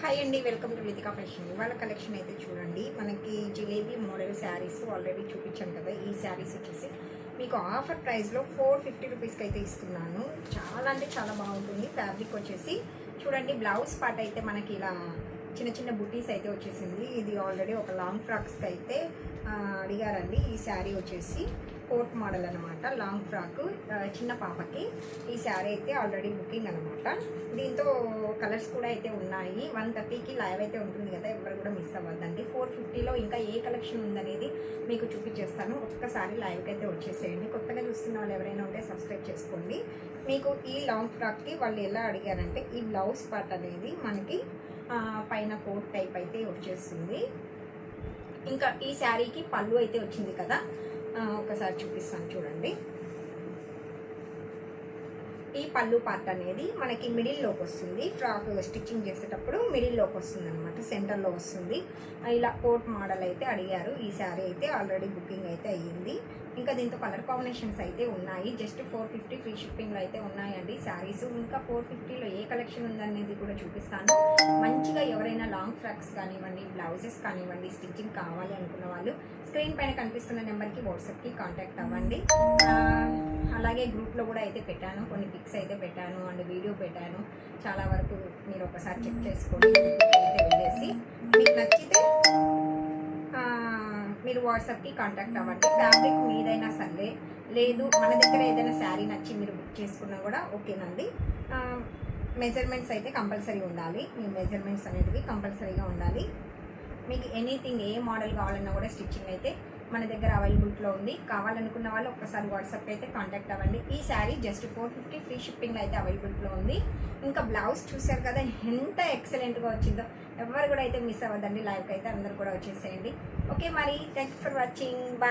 Hi అండి, welcome to Litika fashion. ఇవాళ collection అయితే చూడండి, మనకి జిలేబీ మోడల్ శారీస్ ఆల్రెడీ చూపించాను కదా. ఈ శారీస్ వచ్చేసి మీకు ఆఫర్ ప్రైస్లో 450 రూపీస్కి అయితే ఇస్తున్నాను. చాలా అంటే చాలా బాగుంటుంది. ఫ్యాబ్రిక్ వచ్చేసి చూడండి, బ్లౌజ్ పార్ట్ అయితే మనకి ఇలా చిన్న చిన్న బుటీస్ అయితే వచ్చేసింది. ఇది ఆల్రెడీ ఒక లాంగ్ ఫ్రాక్స్కి అయితే అడిగారండి. ఈ శారీ వచ్చేసి కోట్ మోడల్ అనమాట, లాంగ్ ఫ్రాక్ చిన్న పాపకి. ఈ శారీ అయితే ఆల్రెడీ బుకింగ్ అనమాట. దీంతో కలర్స్ కూడా అయితే ఉన్నాయి. 130కి లైవ్ అయితే ఉంటుంది కదా, ఎవరు కూడా మిస్ అవ్వద్దండి. 450లో ఇంకా ఏ కలెక్షన్ ఉందనేది మీకు చూపించేస్తాను. ఒక్కసారి లైవ్కి అయితే వచ్చేసేయండి. కొత్తగా చూస్తున్న వాళ్ళు ఎవరైనా ఉంటే సబ్స్క్రైబ్ చేసుకోండి. మీకు ఈ లాంగ్ ఫ్రాక్కి వాళ్ళు ఎలా అడిగారంటే, ఈ బ్లౌజ్ పార్ట్ అనేది మనకి పైన కోట్ టైప్ అయితే వచ్చేస్తుంది. ఇంకా ఈ శారీకి పళ్ళు అయితే వచ్చింది కదా, ఒకసారి చూపిస్తాను చూడండి. ఈ పళ్ళు పార్ట్ అనేది మనకి మిడిల్లోకి వస్తుంది. ఫ్రాక్ స్టిచ్చింగ్ చేసేటప్పుడు మిడిల్లోకి వస్తుంది అనమాట, సెంటర్లో వస్తుంది. ఇలా కోట్ మోడల్ అయితే అడిగారు. ఈ శారీ అయితే ఆల్రెడీ బుకింగ్ అయితే అయ్యింది. ఇంకా దీంతో కలర్ కాంబినేషన్స్ అయితే ఉన్నాయి. జస్ట్ 450 ఫ్రీ షిప్పింగ్లో అయితే ఉన్నాయండి శారీస్. ఇంకా 450లో ఏ కలెక్షన్ ఉందనేది కూడా చూపిస్తాను. మంచిగా ఎవరైనా లాంగ్ ఫ్రాక్స్ కానివ్వండి, బ్లౌజెస్ కానివ్వండి, స్టిచ్చింగ్ కావాలి అనుకున్న వాళ్ళు స్క్రీన్ పైన కనిపిస్తున్న నెంబర్కి వాట్సాప్కి కాంటాక్ట్ అవ్వండి. అలాగే గ్రూప్లో కూడా అయితే పెట్టాను, కొన్ని పిక్స్ అయితే పెట్టాను అండ్ వీడియో పెట్టాను. చాలా వరకు మీరు ఒకసారి చెక్ చేసుకోండి. అయితే వెళ్ళేసి మీకు నచ్చితే మీరు వాట్సాప్కి కాంటాక్ట్ అవ్వండి. ఫ్యాబ్రిక్ మీదైనా సరే, లేదు మన దగ్గర ఏదైనా శారీ నచ్చి మీరు బుక్ చేసుకున్నా కూడా ఓకేనండి. మెజర్మెంట్స్ అయితే కంపల్సరీ ఉండాలి. మీ మెజర్మెంట్స్ అనేటివి కంపల్సరీగా ఉండాలి. మీకు ఎనీథింగ్ ఏ మోడల్ కావాలన్నా కూడా స్టిచ్చింగ్ అయితే మన దగ్గర అవైలబుల్లో ఉంది. కావాలనుకున్న వాళ్ళు ఒక్కసారి వాట్సాప్ అయితే కాంటాక్ట్ అవ్వండి. ఈ శారీ జస్ట్ 450 ఫ్రీ షిప్పింగ్ అయితే అవైలబుల్లో ఉంది. ఇంకా బ్లౌజ్ చూసారు కదా ఎంత ఎక్సలెంట్గా వచ్చిందో. ఎవరు కూడా అయితే మిస్ అవ్వదండి. లైవ్కి అయితే అందరు కూడా వచ్చేసేయండి. ఓకే మరి, thank you for watching. Bye.